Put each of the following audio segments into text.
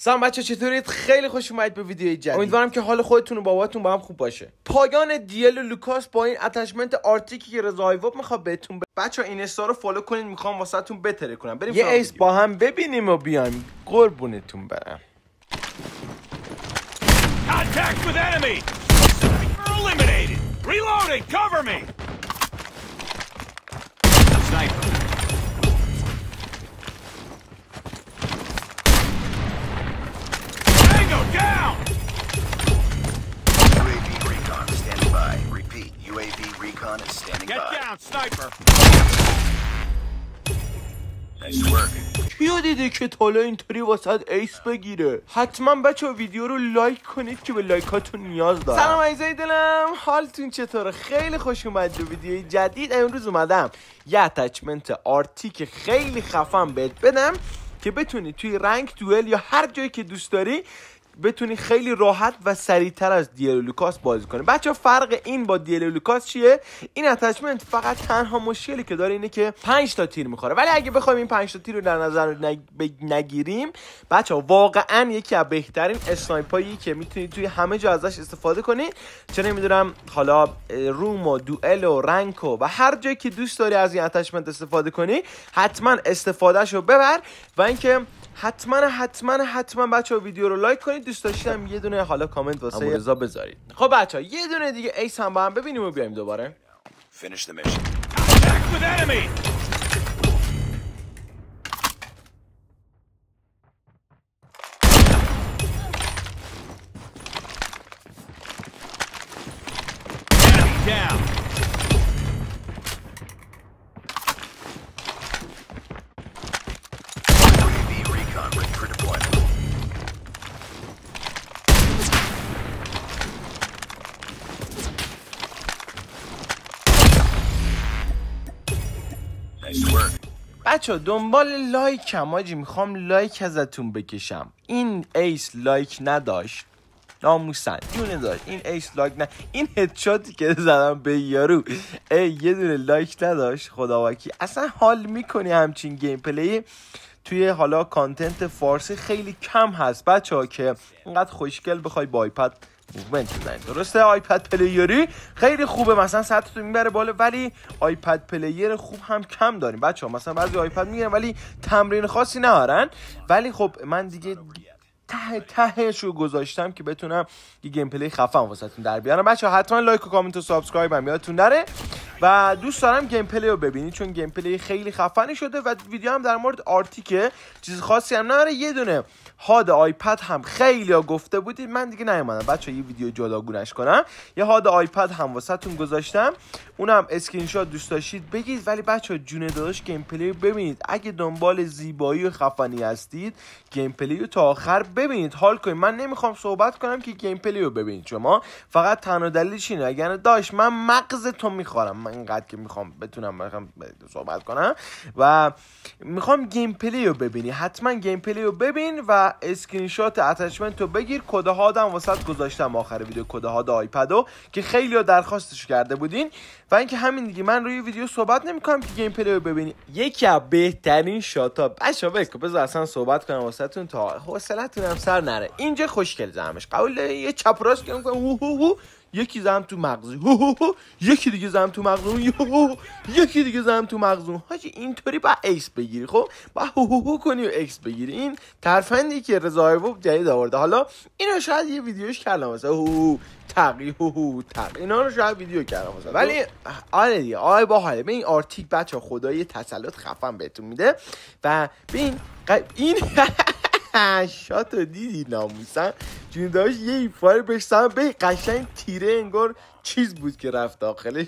سلام بچه، چطورید؟ خیلی خوش اومدید به ویدیوی جدید. امیدوارم که حال خودتون و باباتون با هم خوب باشه. پایان دیل لوکاس با این اتچمنت آرتیکی که رضا آیوب میخواد بهتون بچه این اینستا رو فالو کنید، میخوام واسهتون بهتره کنم. بریم یه ایس با هم ببینیم و بیایم. قربونتون برم. Contact with enemy. Eliminated. Reloading. Cover me. Sniper. Tango down. UAV recon standing by. Repeat. UAV recon is standing by. Get down, sniper. Nice work. کیا دیده که تالا اینطوری واسه ایس بگیره؟ حتما بچه ویدیو رو لایک کنید که به لایکاتون نیاز دارم. سلام عزیزای دلم، حالتون چطوره؟ خیلی خوش اومدید به ویدیوی جدید. امروز اومدم یه اتچمنت آرتیک خیلی خفن بهت بدم که بتونی توی رنگ دوئل یا هر جایی که دوست داری بتونی خیلی راحت و سریعتر از دیل لوکاس بازی کنی. بچه فرق این با دیل لوکاس چیه؟ این اتچمنت فقط تنها مشکلی که داره اینه که 5 تا تیر میخوره، ولی اگه بخوایم این 5 تا تیر رو در نظر نگیریم بچه واقعا یکی از بهترین اسنایپایی که میتونید توی همه جا ازش استفاده کنید. چه نمیدونم حالا روم و دوئل و رنک و هر جایی که دوست داری از این اتچمنت استفاده کنی حتما استفادهشو ببر. و اینکه حتما بچه ویدیو رو لایک کنید، دوست داشتم یه دونه حالا کامنت واسه رضا بذارید. خب بچه یه دونه دیگه ایس هم با هم ببینیم و بیایم دوباره. Finish the mission. Contact with enemy. Enemy down. UAV recon ready for deployment. Nice work. بچه دنبال لایکم آجی، میخوام لایک ازتون بکشم. این ایس لایک نداشت، ناموسن جونه داشت. این ایس لایک نه، این هدشاتی که زدم به یارو یه دونه لایک نداشت. خداوکی اصلا حال میکنی همچین گیم پلی توی حالا کانتنت فارسی خیلی کم هست بچه ها که اینقدر خوشگل بخوای با آیپد موومنت بزنید. درسته آیپد پلیری خیلی خوبه، مثلا سطحتون میبره بالا، ولی آیپد پلیر خوب هم کم داریم بچه ها. مثلا بعضی آیپد میگیرن ولی تمرین خاصی ندارن، ولی خب من دیگه تهش رو گذاشتم که بتونم یه گیم پلی خفن واسهتون در بیارم. بچه‌ها حتما لایک و کامنت و سابسکرایب هم یادتون نره و دوست دارم گیم پلی رو ببینید چون گیم پلی خیلی خفنی شده و ویدیو هم در مورد آرتیکه، چیز خاصی هم نداره. یه دونه هاد آیپد هم خیلی ها گفته بودید، من دیگه نیومدم بچه‌ها یه ویدیو جداگونه‌اش کنم. یه هاد آیپد هم واسهتون گذاشتم، اونم اسکرین شات دوست داشتید بگید. ولی بچه‌ها جون داداش گیم پلی رو ببینید. اگه دنبال زیبایی و خفنی هستید گیم پلی رو تا آخر ببینید، حال کنید. من نمیخوام صحبت کنم که گیم پلی رو ببینید، شما فقط تنها دلیلش اینه اگر داش من مغزتون میخورم، من اینقدر که میخوام بتونم صحبت کنم و میخوام گیم پلی رو ببینی. حتما گیم پلی رو ببین و اسکرین شات اتچمنت رو بگیر. کد هادم واسط گذاشتم آخر ویدیو، کد هاد آیپدو که خیلی‌ها درخواستش کرده بودین. و اینکه همین دیگه، من روی ویدیو صحبت نمی‌کنم که گیم پلی رو ببینی. یکی از بهترین شات‌ها بچه‌ها بذار اصلا صحبت کنم واسهتون تا حوصله‌تون هم سر نره. اینجا خوشگل زمش قبول یه چپ راست که می‌کنم، یکی زدم تو مغزی، یکی دیگه زدم تو مغزون، یکی دیگه زدم تو مغزون. حاجی اینطوری با ایس بگیری، خب با کنی و ایس بگیری. این ترفندی که رضا آیوب جدید آورده، حالا اینو شاید یه ویدیوش کردم مثلا تقی اینا رو شاید ویدیو کردم مثلا، ولی آره دیگه آی با حاله. به این آرتیک بچه خدایی تسلط خفن بهتون میده. و ببین این شاتو دیدی ناموسن جون داشت یه ایفاره بشتم به قشنگ تیره انگار چیز بود که رفت داخلش.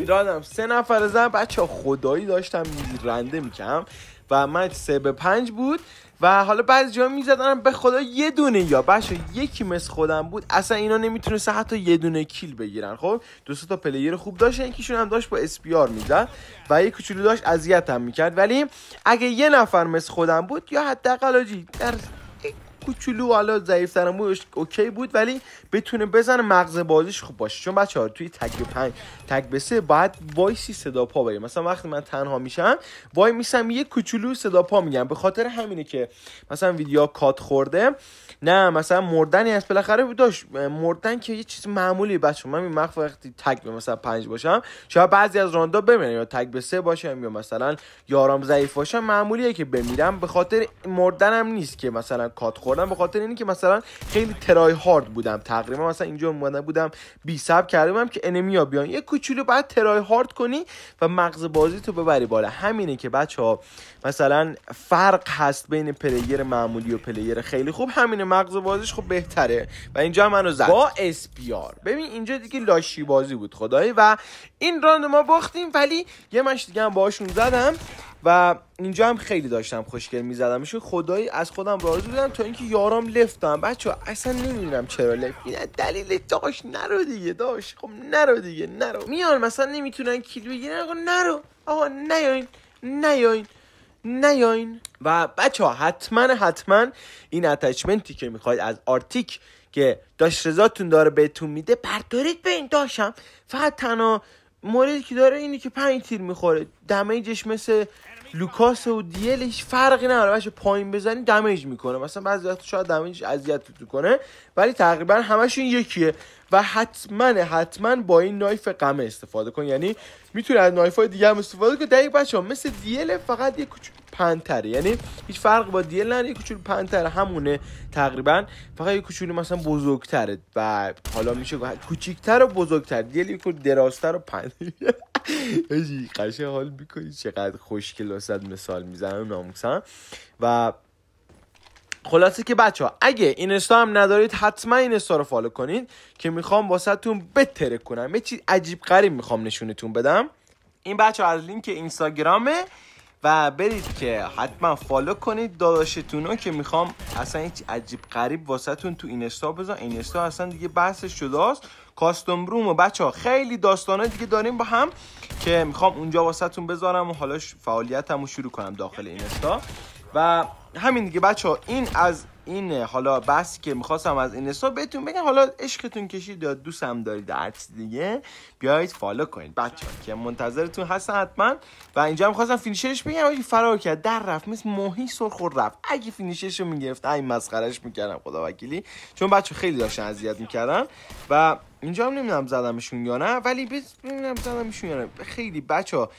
دادم 3 نفر زن بچه خدایی داشتم رنده میکنم و من 3-5 بود و حالا بعضی جا میزدن به خدا یه دونه یا بچه یکی مثل خودم بود اصلا اینا نمیتونست حتی یه دونه کیل بگیرن. خب 2 تا پلیر خوب داشتن، یکیشون هم داشت با اسپیار میزد و یه کوچولو داشت اذیت هم میکرد. ولی اگه یه نفر مثل خودم بود یا حداقل در کوچولو حالا ضعیف‌ترم بود اوکی بود، ولی بتونه بزنه مغز بازیش خوب باشه. چون بچه‌ها توی تگ به 5 تگ به 3 باید وایسی صدا پا بریم. مثلا وقتی من تنها میشم وای میسم یه کوچولو صدا پا میگم، به خاطر همینه که مثلا ویدیو کات خورده. نه مثلا مردنی از بالاخره داشت، مردن که یه چیز معمولی بچه‌ها. من این وقتی تگ به مثلا 5 باشم شاید بعضی از راندا بمیرن، یا تگ به 3 باشم یا مثلا یارام ضعیف باشم معمولیه که بمیرم. به خاطر مردنم نیست که مثلا کات خوردم، به خاطر اینی که مثلا خیلی ترای هارد بودم. تقریبا مثلا اینجا اومده بودم بی صبر کردم که انمیا بیان، یه کوچولو بعد ترای هارد کنی و مغز بازی تو ببری بالا. همینه که بچه‌ها مثلا فرق هست بین پلیر معمولی و پلیر خیلی خوب، همینه مغز بازیش خب بهتره. و اینجا منو زد با اسپیار. ببین اینجا دیگه لاشی بازی بود خدایی و این راند ما باختیم، ولی یه مش دیگه هم باهاشون زدم و اینجا هم خیلی داشتم خوشگل میزدمشون. خدایی از خودم راضی بودم تا اینکه یارام لفتم. بچه‌ها اصلا نمیدونم چرا لفت، این دلیل داش نرو دیگه، داش خب نرو دیگه، نرو. میان مثلا نمیتونن کیل بگیرن، آقا نرو، آقا نیاین. و بچه‌ها حتما این اتچمنتی که میخواید از آرتیک که داش رضاتون داره بهتون میده بردارید. به این داشم فقط تنها موردی که داره اینه که 5 تیر میخوره، دمیجش مثل لوکاس و دیلش فرقی نداره. بچه پایین بزنی دمیج میکنه، مثلا بعضی وقت شاید دمیجش اذیت کنه ولی تقریبا همشون یکیه. و حتما با این نایف قمه استفاده کن، یعنی میتونی از نایف‌های دیگه هم استفاده کنی. دقیق بچه‌ها مثل دیل، فقط یه کوچولو پنتره، یعنی هیچ فرق با دیل نداره، یه کوچولو پنتره همونه تقریبا، فقط یه کوچولو مثلا بزرگتره و حالا میشه کوچیک‌تر و بزرگتر. دیل یه کوچولو درازتر و اجی قشنگ حال میکنی. چقدر خوشگل واسه مثال میزنم ناموسم. و خلاصه که بچه‌ها اگه اینستا هم ندارید حتما اینستا رو فالو کنید که میخوام واسهتون بترک کنم، یه چیز عجیب غریب میخوام نشونتون بدم. این بچه‌ها از لینک اینستاگرامه و برید که حتما فالو کنید داداشتونو که میخوام اصلا هیچ عجیب غریب واسهتون تو اینستا بذارم. اینستا اصلا دیگه بحثش جداست. کاستوم روم و بچه‌ها خیلی داستانه دیگه داریم با هم که میخوام اونجا واسهتون بذارم و حالا فعالیتمو شروع کنم داخل اینستا. و همین دیگه بچه‌ها، این از این حالا بحثی که میخواستم از اینستا بهتون بگم. حالا عشقتون کشید یا دوستم دارید هر چیز دیگه بیایید فالو کنید بچه‌ها که منتظرتون هستن حتما. و اینجا میخواستم فینیشرش بگم ولی فرار کرد، در رفت مثل ماهی سر خورد رفت. اگه فینیشرشو میگرفت این مسخرهش میکردم خدا وکیلی، چون بچه‌ها خیلی داشتن اذیت میکردن. و اینجا هم نمیدونم زدمشون یا نه، ولی ببینم زدمشون یا نه. خیلی بچه‌ها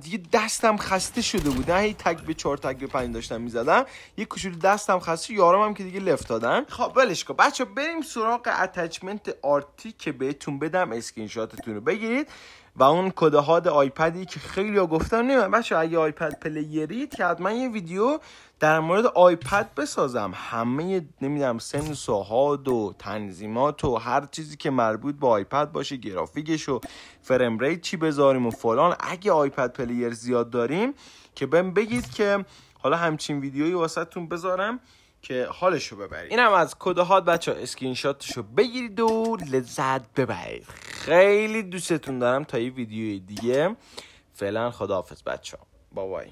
دیگه دستم خسته شده بود، نه هی تگ به 4 تگ به 5 داشتم میزدم، یه کوچولو دستم خسته، یارم هم که دیگه لفت دادن. خب ولش کن بچه‌ها، بریم سراغ اتچمنت آرتی که بهتون بدم، اسکرین شاتتون رو بگیرید و اون کد هاد آیپدی که خیلی‌ها گفتن. نمیدونم بچه‌ها اگه آیپد پلیرید که حتما یه ویدیو در مورد آیپد بسازم، همه نمیدونم سنس و هاد و تنظیمات و هر چیزی که مربوط به آیپد باشه، گرافیکش و فریم ریت چی بذاریم و فلان. اگه آیپد پلیر زیاد داریم که بهم بگید که حالا همچین ویدیویی واسهتون بذارم که حالشو ببرید. اینم از کد هاد بچه‌ها، اسکرین شاتشو بگیرید و لذت ببرید. خیلی دوستتون دارم تا یه ویدیوی دیگه. فعلا خداحافظ بچه‌ها، بابای.